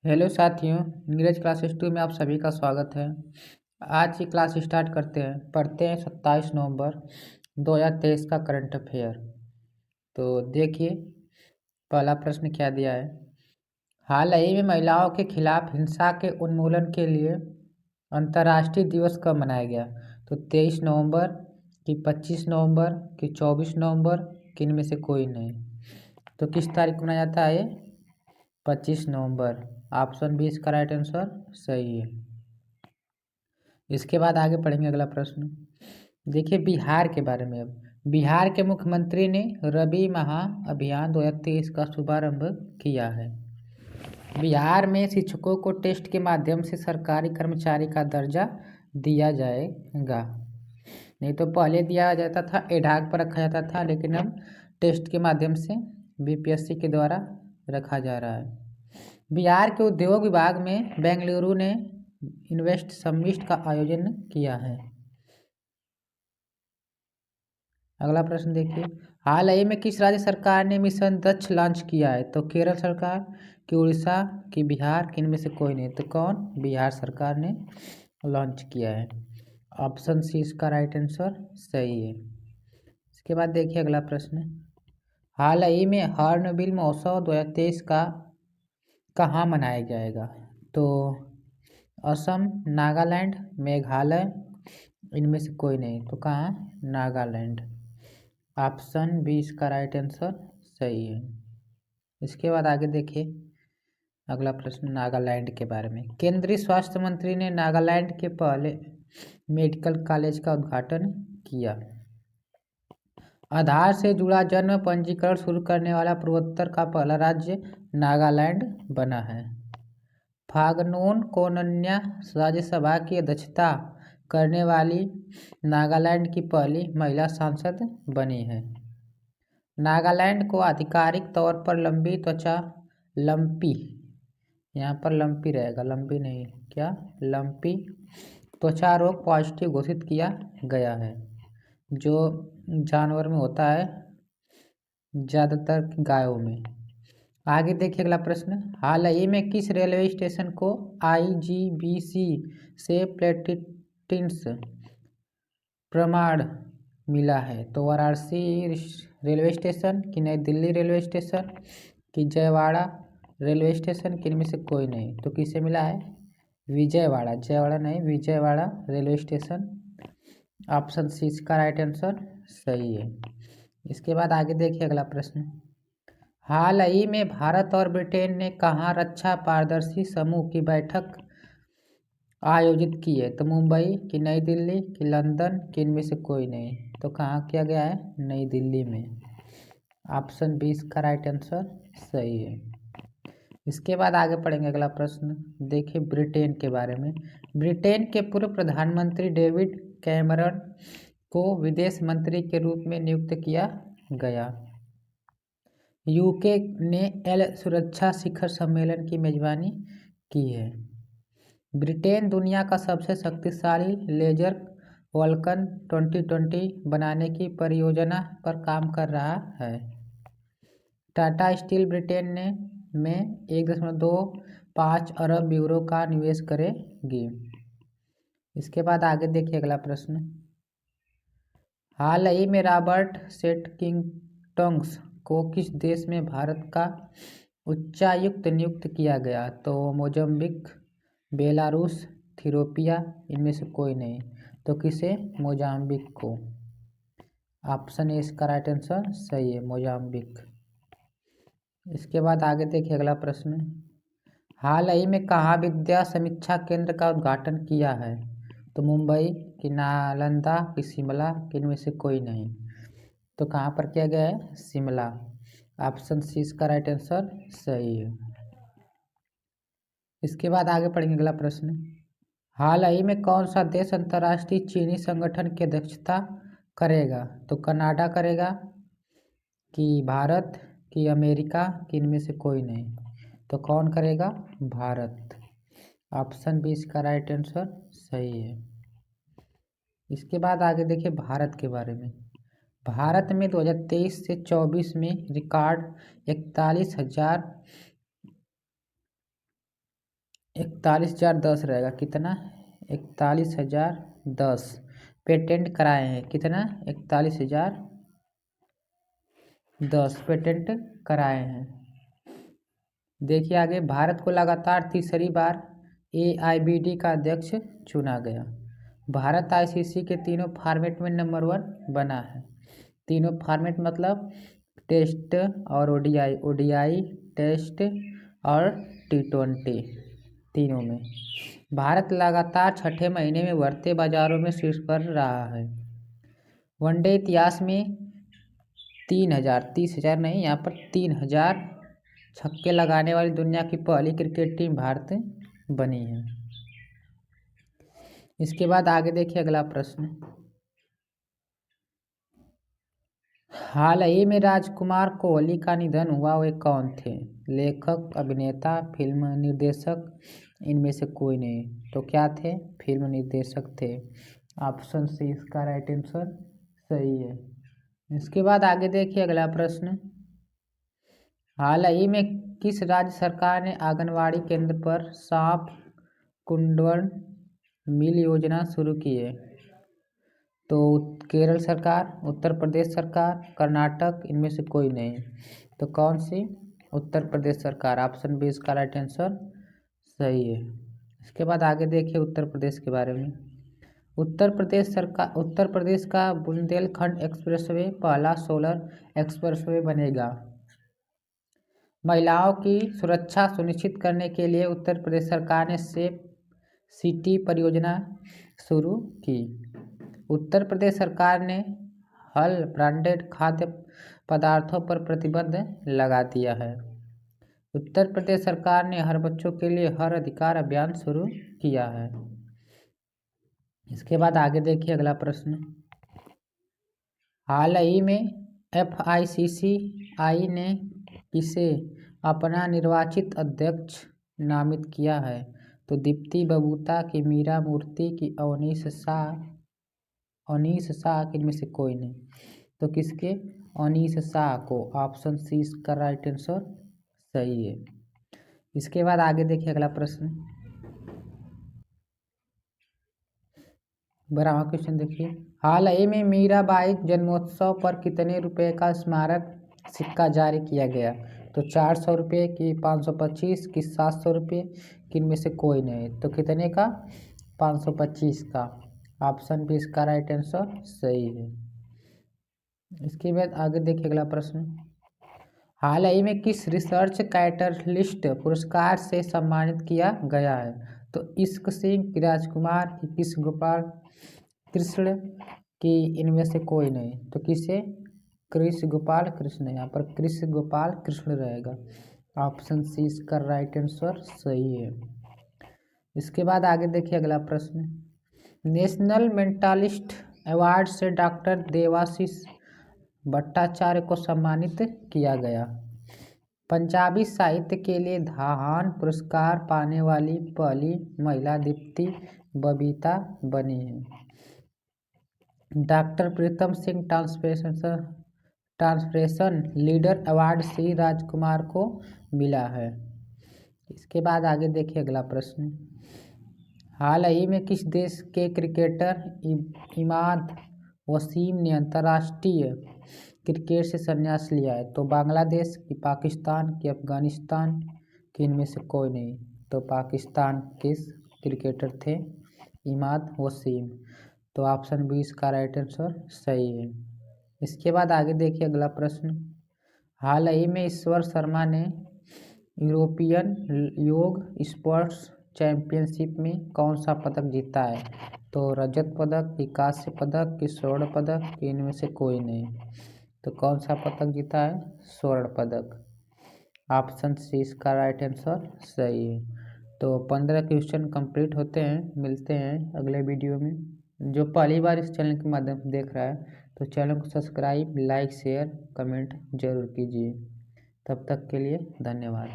Hello साथियों, Neeraj classes 2 में आप सभी का स्वागत है। आज की क्लास स्टार्ट करते हैं। पढ़ते हैं 27 नवंबर 2023 का करंट अफेयर। तो देखिए, पहला प्रश्न क्या दिया है। हाल ही में महिलाओं के खिलाफ हिंसा के उन्मूलन के लिए अंतर्राष्ट्रीय दिवस कब मनाया गया? तो 23 नवंबर कि 25 नवंबर कि 24 नवंबर कि इनमें से कोई नहीं। तो किस तारीख को मनाया जाता है? 25 नवंबर। ऑप्शन बी इसका राइट आंसर सही है। इसके बाद आगे पढ़ेंगे अगला प्रश्न। देखिए बिहार के बारे में। अब बिहार के मुख्यमंत्री ने रबी महा अभियान 2023 का शुभारंभ किया है। बिहार में शिक्षकों को टेस्ट के माध्यम से सरकारी कर्मचारी का दर्जा दिया जाएगा। नहीं तो पहले दिया जाता था, एडाग पर रखा जाता था, लेकिन अब टेस्ट के माध्यम से बीपीएससी के द्वारा रखा जा रहा है। बिहार के उद्योग विभाग में बेंगलुरु ने इन्वेस्ट समिट का आयोजन किया है। अगला प्रश्न देखिए, हाल ही में किस राज्य सरकार ने मिशन दक्ष लॉन्च किया है? तो केरल सरकार कि उड़ीसा कि बिहार कि इनमें से कोई नहीं। तो कौन? बिहार सरकार ने लॉन्च किया है। ऑप्शन सी इसका राइट आंसर सही है। इसके बाद देखिए अगला प्रश्न, हाल ही में हॉर्नबिल महोत्सव 2023 का कहाँ मनाया जाएगा? तो असम, नागालैंड, मेघालय, इनमें से कोई नहीं। तो कहाँ? नागालैंड। ऑप्शन बी इसका राइट आंसर सही है। इसके बाद आगे देखिए अगला प्रश्न नागालैंड के बारे में। केंद्रीय स्वास्थ्य मंत्री ने नागालैंड के पहले मेडिकल कॉलेज का उद्घाटन किया। आधार से जुड़ा जन्म पंजीकरण शुरू करने वाला पूर्वोत्तर का पहला राज्य नागालैंड बना है। फागनोन कोनन्या राज्यसभा की अध्यक्षता करने वाली नागालैंड की पहली महिला सांसद बनी है। नागालैंड को आधिकारिक तौर पर लंबी त्वचा लंपी, यहाँ पर लंपी रहेगा, लंबी नहीं, क्या लंपी त्वचा रोग पॉजिटिव घोषित किया गया है, जो जानवर में होता है, ज़्यादातर गायों में। आगे देखिए अगला प्रश्न, हाल ही में किस रेलवे स्टेशन को आईजीबीसी से प्लेटिनस प्रमाण मिला है? तो वाराणसी रेलवे स्टेशन कि नई दिल्ली रेलवे स्टेशन कि जयवाड़ा रेलवे स्टेशन कि इनमें से कोई नहीं। तो किसे मिला है? विजयवाड़ा, जयवाड़ा नहीं, Vijayawada railway station. Option C इसका राइट आंसर सही है। इसके बाद आगे देखिए अगला प्रश्न, हाल ही में भारत और ब्रिटेन ने कहाँ रक्षा पारदर्शी समूह की बैठक आयोजित की है? तो मुंबई कि नई दिल्ली कि लंदन कि इनमें से कोई नहीं। तो कहाँ किया गया है? नई दिल्ली में। ऑप्शन बी इसका राइट आंसर सही है। इसके बाद आगे पढ़ेंगे अगला प्रश्न। देखिए ब्रिटेन के बारे में। ब्रिटेन के पूर्व प्रधानमंत्री डेविड कैमरन को विदेश मंत्री के रूप में नियुक्त किया गया। यूके ने एल सुरक्षा शिखर सम्मेलन की मेजबानी की है। ब्रिटेन दुनिया का सबसे शक्तिशाली लेजर वल्कन 2020 बनाने की परियोजना पर काम कर रहा है। टाटा स्टील ब्रिटेन में 1.25 अरब यूरो का निवेश करेगी। इसके बाद आगे देखिए अगला प्रश्न, हाल ही में रॉबर्ट सेटकिंगटन्स को किस देश में भारत का उच्चायुक्त नियुक्त किया गया? तो मोजाम्बिक, बेलारूस, इथियोपिया, इनमें से कोई नहीं। तो किसे? मोजाम्बिक को। ऑप्शन ए इसका राइट आंसर सही है, मोजाम्बिक। इसके बाद आगे देखिए अगला प्रश्न, हाल ही में कहाँ विद्या समीक्षा केंद्र का उद्घाटन किया है? तो मुंबई कि नालंदा कि शिमला कि इनमें से कोई नहीं। तो कहाँ पर किया गया है? शिमला। ऑप्शन सी इसका राइट आंसर सही है। इसके बाद आगे पढ़ेंगे अगला प्रश्न, हाल ही में कौन सा देश अंतर्राष्ट्रीय चीनी संगठन की अध्यक्षता करेगा? तो कनाडा करेगा कि भारत कि अमेरिका कि इनमें से कोई नहीं। तो कौन करेगा? भारत। ऑप्शन बी इसका राइट आंसर सही है। इसके बाद आगे देखिए भारत के बारे में। भारत में 2023 से 24 में रिकॉर्ड 41,000 41,010 रहेगा। कितना? 41,010 पेटेंट कराए हैं। कितना? 41,010 पेटेंट कराए हैं। देखिए आगे, भारत को लगातार तीसरी बार AIBD का अध्यक्ष चुना गया। भारत ICC के तीनों फॉर्मेट में नंबर 1 बना है। तीनों फॉर्मेट मतलब टेस्ट और ODI टेस्ट और T20 तीनों में। भारत लगातार छठे महीने में बढ़ते बाजारों में शीर्ष पर रहा है। वनडे इतिहास में 30,000 नहीं, यहाँ पर 3,000 छक्के लगाने वाली दुनिया की पहली क्रिकेट टीम भारत बनी है। इसके बाद आगे देखिए अगला प्रश्न। हाल ही में राजकुमार कोहली का निधन हुआ, वे कौन थे? लेखक, अभिनेता, फिल्म निर्देशक, इनमें से कोई नहीं। तो क्या थे? फिल्म निर्देशक थे। ऑप्शन सी इसका राइट आंसर सही है। इसके बाद आगे देखिए अगला प्रश्न। हाल ही में किस राज्य सरकार ने आंगनवाड़ी केंद्र पर सांप कुंडवन मिल योजना शुरू की है? तो केरल सरकार, उत्तर प्रदेश सरकार, कर्नाटक, इनमें से कोई नहीं। तो कौन सी? उत्तर प्रदेश सरकार। ऑप्शन बी इसका राइट आंसर सही है। इसके बाद आगे देखिए उत्तर प्रदेश के बारे में। उत्तर प्रदेश का बुंदेलखंड एक्सप्रेसवे पहला सोलर एक्सप्रेसवे बनेगा। महिलाओं की सुरक्षा सुनिश्चित करने के लिए उत्तर प्रदेश सरकार ने सेफ सिटी परियोजना शुरू की। उत्तर प्रदेश सरकार ने हल ब्रांडेड खाद्य पदार्थों पर प्रतिबंध लगा दिया है। उत्तर प्रदेश सरकार ने हर बच्चों के लिए हर अधिकार अभियान शुरू किया है। इसके बाद आगे देखिए अगला प्रश्न। हाल ही में FICCI ने किसे अपना निर्वाचित अध्यक्ष नामित किया है? तो दीप्ति बबूता की, मीरा मूर्ति की, अवनीश शाह के, इनमें से कोई नहीं। तो किसके? अवनीश शाह को। ऑप्शन सी इसका राइट आंसर सही है। इसके बाद आगे देखिए अगला प्रश्न। 12वां क्वेश्चन देखिए। हाल ही में मीराबाई जन्मोत्सव पर कितने रुपए का स्मारक सिक्का जारी किया गया? तो 400 रुपये की, 525 की, 700 रुपये की, इनमें से कोई नहीं। तो कितने का? 525 का। ऑप्शन बी इसका राइट आंसर सही है। इसके बाद आगे देखिए अगला प्रश्न। हाल ही में किस रिसर्च कैटलिस्ट पुरस्कार से सम्मानित किया गया है? तो इश्क सिंह की, राजकुमार की, कृष्ण गोपाल कृष्ण की, इनमें से कोई नहीं। तो किसे? कृष्ण गोपाल कृष्ण। यहाँ पर कृष्ण गोपाल कृष्ण रहेगा। ऑप्शन सी इसका राइट आंसर सही है। इसके बाद आगे देखिए अगला प्रश्न। नेशनल मेंटालिस्ट अवार्ड से डॉक्टर देवाशीष भट्टाचार्य को सम्मानित किया गया। पंजाबी साहित्य के लिए धाहान पुरस्कार पाने वाली पहली महिला दीप्ति बबीता बनी है। Doctor Pritam Singh ट्रांसफरेशन leader award Shri Rajkumar को मिला है। इसके बाद आगे देखिए अगला प्रश्न। हाल ही में किस देश के क्रिकेटर इमाद वसीम ने अंतर्राष्ट्रीय क्रिकेट से संन्यास लिया है? तो बांग्लादेश की, पाकिस्तान की, अफगानिस्तान की, इनमें से कोई नहीं। तो पाकिस्तान के क्रिकेटर थे इमाद वसीम। तो ऑप्शन बी इसका राइट आंसर सही है। इसके बाद आगे देखिए अगला प्रश्न। हाल ही में ईश्वर शर्मा ने यूरोपियन योग स्पोर्ट्स चैंपियनशिप में कौन सा पदक जीता है? तो रजत पदक की, कांस्य पदक की, स्वर्ण पदक की, इनमें से कोई नहीं। तो कौन सा पदक जीता है? स्वर्ण पदक। ऑप्शन सी इसका राइट आंसर सही है। तो 15 क्वेश्चन कंप्लीट होते हैं। मिलते हैं अगले वीडियो में। जो पहली बार इस चैनल के माध्यम से देख रहा है तो चैनल को सब्सक्राइब, लाइक, शेयर, कमेंट जरूर कीजिए। तब तक के लिए धन्यवाद।